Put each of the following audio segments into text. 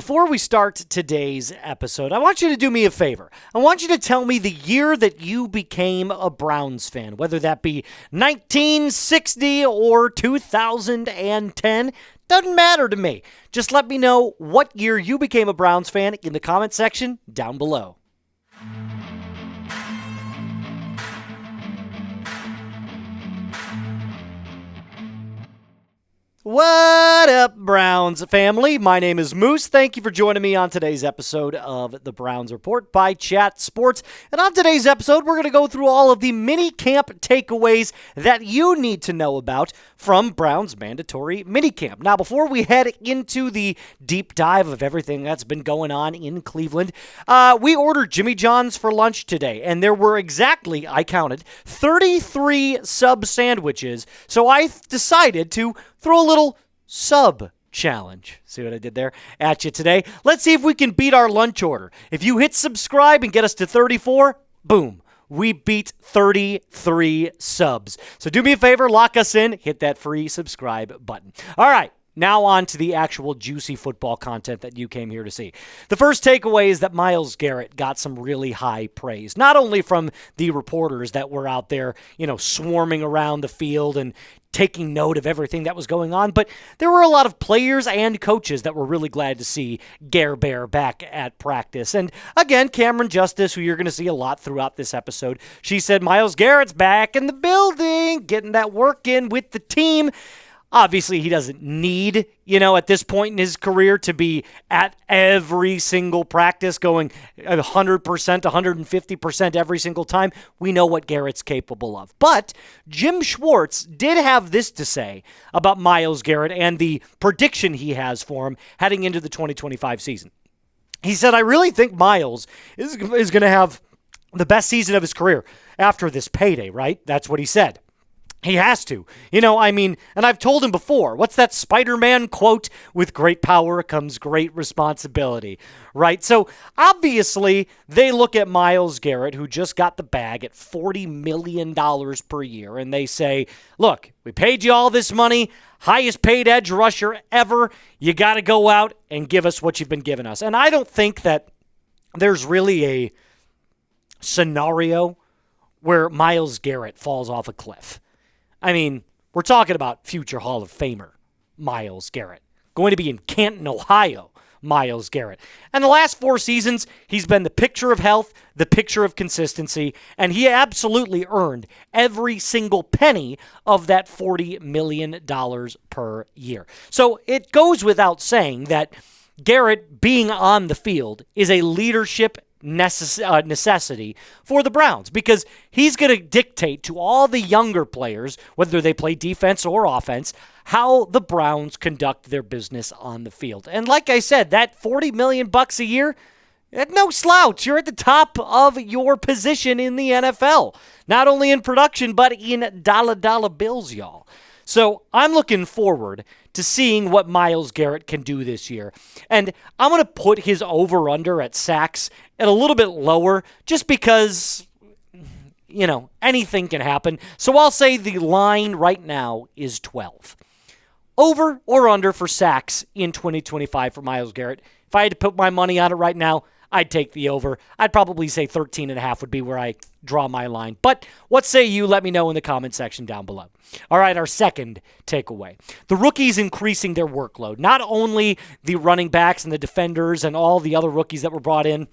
before we start today's episode, I want you to do me a favor. I want you to tell me the year that you became a Browns fan, whether that be 1960 or 2010. Doesn't matter to me. Just let me know what year you became a Browns fan in the comment section down below. What up, Browns family? My name is Moose. Thank you for joining me on today's episode of the Browns Report by Chat Sports. And on today's episode, we're going to go through all of the Minicamp takeaways that you need to know about from Browns mandatory Minicamp. Now, before we head into the deep dive of everything that's been going on in Cleveland, we ordered Jimmy John's for lunch today, and there were exactly, I counted, 33 sub sandwiches. So I decided to throw a little sub challenge. See what I did there? At you today. Let's see if we can beat our lunch order. If you hit subscribe and get us to 34, boom. We beat 33 subs. So do me a favor, lock us in, hit that free subscribe button. All right. Now on to the actual juicy football content that you came here to see. The first takeaway is that Myles Garrett got some really high praise, not only from the reporters that were out there, swarming around the field and taking note of everything that was going on, but there were a lot of players and coaches that were really glad to see Gare Bear back at practice. And again, Cameron Justice, who you're going to see a lot throughout this episode, she said Myles Garrett's back in the building, getting that work in with the team. Obviously, he doesn't need, at this point in his career to be at every single practice going 100%, 150% every single time. We know what Garrett's capable of. But Jim Schwartz did have this to say about Myles Garrett and the prediction he has for him heading into the 2025 season. He said, I really think Myles is going to have the best season of his career after this payday, right? That's what he said. He has to. And I've told him before, what's that Spider-Man quote? With great power comes great responsibility, right? So obviously they look at Myles Garrett, who just got the bag at $40 million per year, and they say, look, we paid you all this money, highest paid edge rusher ever. You got to go out and give us what you've been giving us. And I don't think that there's really a scenario where Myles Garrett falls off a cliff. We're talking about future Hall of Famer Myles Garrett. Going to be in Canton, Ohio, Myles Garrett. And the last 4 seasons, he's been the picture of health, the picture of consistency, and he absolutely earned every single penny of that $40 million per year. So it goes without saying that Garrett being on the field is a leadership necessity for the Browns, because he's going to dictate to all the younger players, whether they play defense or offense, how the Browns conduct their business on the field. And like I said, that $40 million a year, no slouch. You're at the top of your position in the NFL, not only in production, but in dollar bills, y'all. So I'm looking forward to seeing what Myles Garrett can do this year. And I'm going to put his over-under at sacks at a little bit lower just because, anything can happen. So I'll say the line right now is 12. Over or under for sacks in 2025 for Myles Garrett. If I had to put my money on it right now, I'd take the over. I'd probably say 13.5 would be where I draw my line. But what say you? Let me know in the comment section down below. All right, our second takeaway. The rookies increasing their workload. Not only the running backs and the defenders and all the other rookies that were brought in,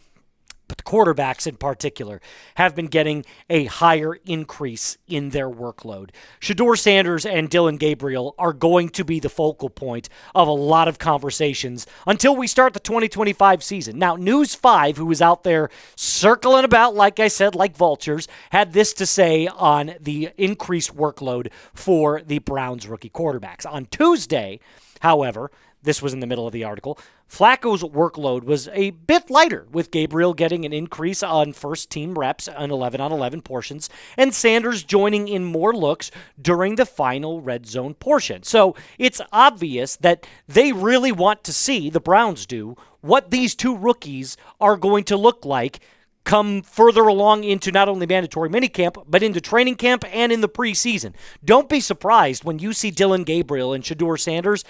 but the quarterbacks in particular have been getting a higher increase in their workload. Shedeur Sanders and Dillon Gabriel are going to be the focal point of a lot of conversations until we start the 2025 season. Now, News 5, who was out there circling about, like I said, like vultures, had this to say on the increased workload for the Browns rookie quarterbacks. On Tuesday, however, this was in the middle of the article, Flacco's workload was a bit lighter, with Gabriel getting an increase on first-team reps on 11-on-11 portions, and Sanders joining in more looks during the final red zone portion. So it's obvious that they really want to see, the Browns do, what these two rookies are going to look like come further along into not only mandatory minicamp, but into training camp and in the preseason. Don't be surprised when you see Dillon Gabriel and Shedeur Sanders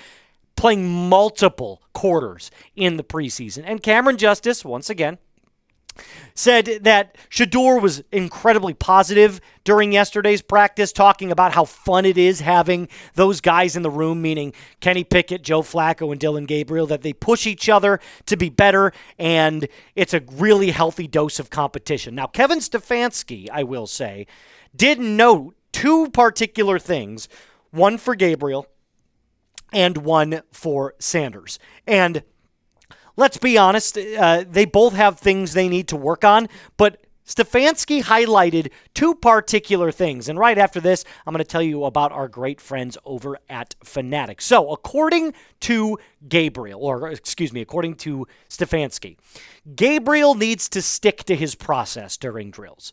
playing multiple quarters in the preseason. And Cameron Justice, once again, said that Shedeur was incredibly positive during yesterday's practice, talking about how fun it is having those guys in the room, meaning Kenny Pickett, Joe Flacco, and Dillon Gabriel, that they push each other to be better, and it's a really healthy dose of competition. Now, Kevin Stefanski, I will say, did note two particular things, one for Gabriel and one for Sanders. And let's be honest, they both have things they need to work on, but Stefanski highlighted two particular things. And right after this, I'm going to tell you about our great friends over at Fanatics. So, according to according to Stefanski, Gabriel needs to stick to his process during drills.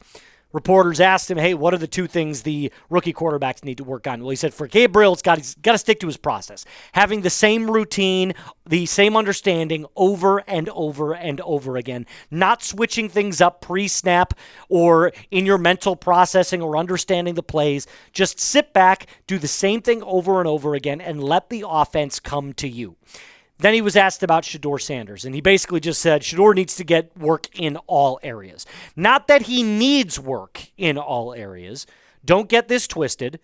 Reporters asked him, hey, what are the two things the rookie quarterbacks need to work on? Well, he said for Gabriel, he's got to stick to his process. Having the same routine, the same understanding over and over and over again. Not switching things up pre-snap or in your mental processing or understanding the plays. Just sit back, do the same thing over and over again, and let the offense come to you. Then he was asked about Shedeur Sanders, and he basically just said Shedeur needs to get work in all areas. Not that he needs work in all areas. Don't get this twisted.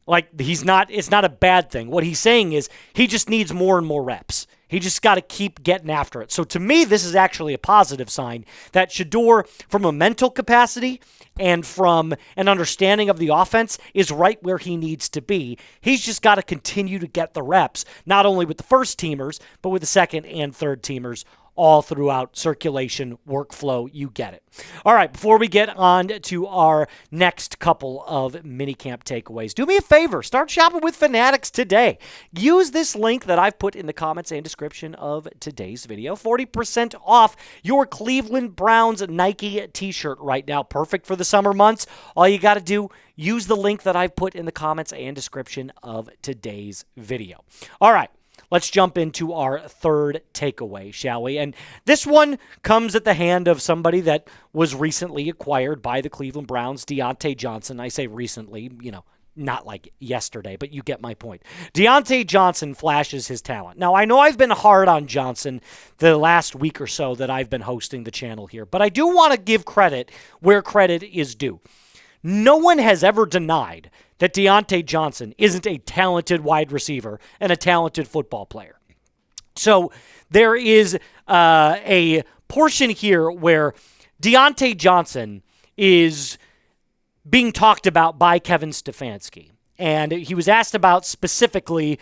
Like, it's not a bad thing. What he's saying is he just needs more and more reps. He just got to keep getting after it. So to me, this is actually a positive sign that Shedeur, from a mental capacity and from an understanding of the offense, is right where he needs to be. He's just got to continue to get the reps, not only with the first teamers, but with the second and third teamers all throughout circulation, workflow. You get it. All right, before we get on to our next couple of minicamp takeaways, do me a favor. Start shopping with Fanatics today. Use this link that I've put in the comments and description of today's video. 40% off your Cleveland Browns Nike t-shirt right now. Perfect for the summer months. All you got to do, use the link that I've put in the comments and description of today's video. All right. Let's jump into our third takeaway, shall we? And this one comes at the hand of somebody that was recently acquired by the Cleveland Browns, Deontay Johnson. I say recently, not like yesterday, but you get my point. Diontae Johnson flashes his talent. Now, I know I've been hard on Johnson the last week or so that I've been hosting the channel here, but I do want to give credit where credit is due. No one has ever denied that Deontay Johnson isn't a talented wide receiver and a talented football player. So there is a portion here where Deontay Johnson is being talked about by Kevin Stefanski. And he was asked about specifically,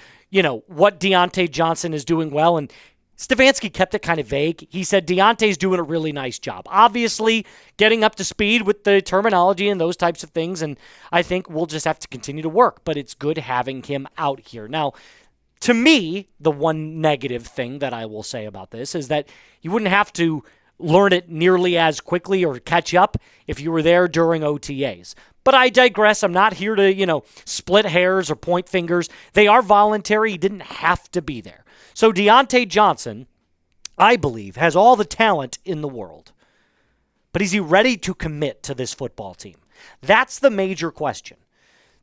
what Deontay Johnson is doing well, and Stefanski kept it kind of vague. He said Deontay's doing a really nice job. Obviously, getting up to speed with the terminology and those types of things, and I think we'll just have to continue to work, but it's good having him out here. Now, to me, the one negative thing that I will say about this is that you wouldn't have to learn it nearly as quickly or catch up if you were there during OTAs. But I digress. I'm not here to, split hairs or point fingers. They are voluntary. He didn't have to be there. So Deontay Johnson, I believe, has all the talent in the world. But is he ready to commit to this football team? That's the major question.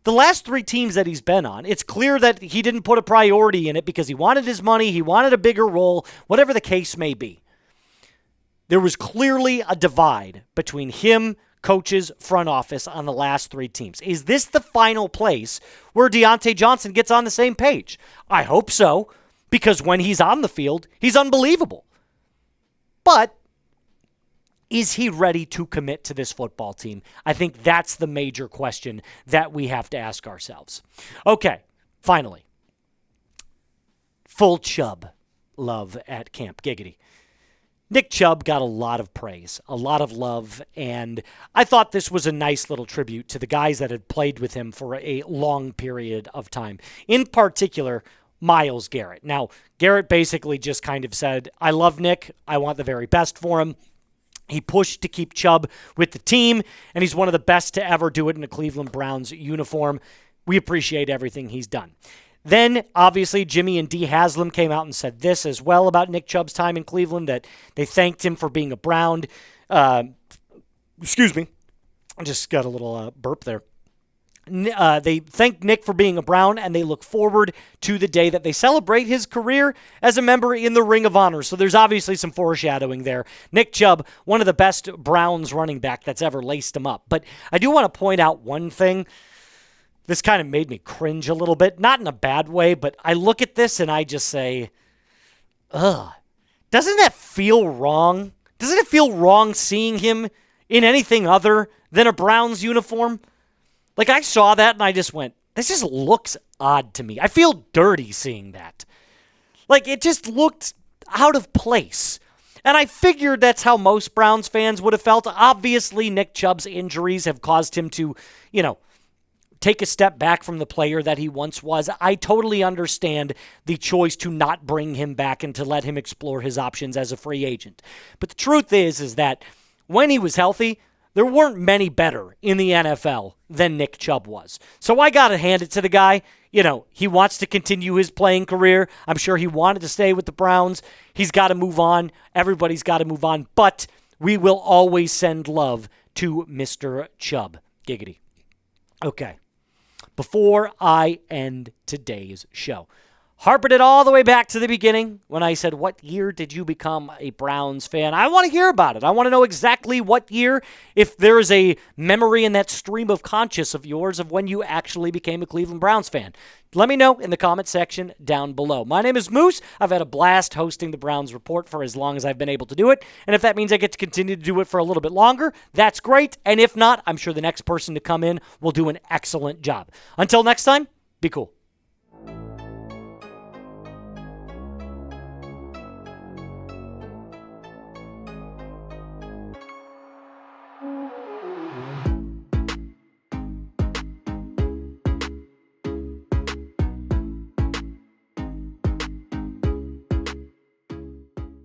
The last three teams that he's been on, it's clear that he didn't put a priority in it because he wanted his money, he wanted a bigger role, whatever the case may be. There was clearly a divide between him, coaches, front office on the last three teams. Is this the final place where Deontay Johnson gets on the same page? I hope so, because when he's on the field, he's unbelievable. But is he ready to commit to this football team? I think that's the major question that we have to ask ourselves. Okay, finally. Full Chubb love at Camp Giggity. Nick Chubb got a lot of praise, a lot of love, and I thought this was a nice little tribute to the guys that had played with him for a long period of time. In particular, Myles Garrett. Now, Garrett basically just kind of said, I love Nick. I want the very best for him. He pushed to keep Chubb with the team, and he's one of the best to ever do it in a Cleveland Browns uniform. We appreciate everything he's done. Then, obviously, Jimmy and Dee Haslam came out and said this as well about Nick Chubb's time in Cleveland, that they thanked him for being a Brown. Excuse me. I just got a little burp there. They thank Nick for being a Brown, and they look forward to the day that they celebrate his career as a member in the Ring of Honor. So there's obviously some foreshadowing there. Nick Chubb, one of the best Browns running back that's ever laced him up. But I do want to point out one thing. This kind of made me cringe a little bit, not in a bad way, but I look at this and I just say, ugh, doesn't that feel wrong? Doesn't it feel wrong seeing him in anything other than a Browns uniform? Like, I saw that and I just went, this just looks odd to me. I feel dirty seeing that. Like, it just looked out of place. And I figured that's how most Browns fans would have felt. Obviously, Nick Chubb's injuries have caused him to, take a step back from the player that he once was. I totally understand the choice to not bring him back and to let him explore his options as a free agent. But the truth is that when he was healthy, there weren't many better in the NFL than Nick Chubb was. So I got to hand it to the guy. He wants to continue his playing career. I'm sure he wanted to stay with the Browns. He's got to move on. Everybody's got to move on. But we will always send love to Mr. Chubb. Giggity. Okay. Before I end today's show, harping it all the way back to the beginning when I said, what year did you become a Browns fan? I want to hear about it. I want to know exactly what year, if there is a memory in that stream of conscious of yours of when you actually became a Cleveland Browns fan. Let me know in the comment section down below. My name is Moose. I've had a blast hosting the Browns Report for as long as I've been able to do it. And if that means I get to continue to do it for a little bit longer, that's great. And if not, I'm sure the next person to come in will do an excellent job. Until next time, be cool.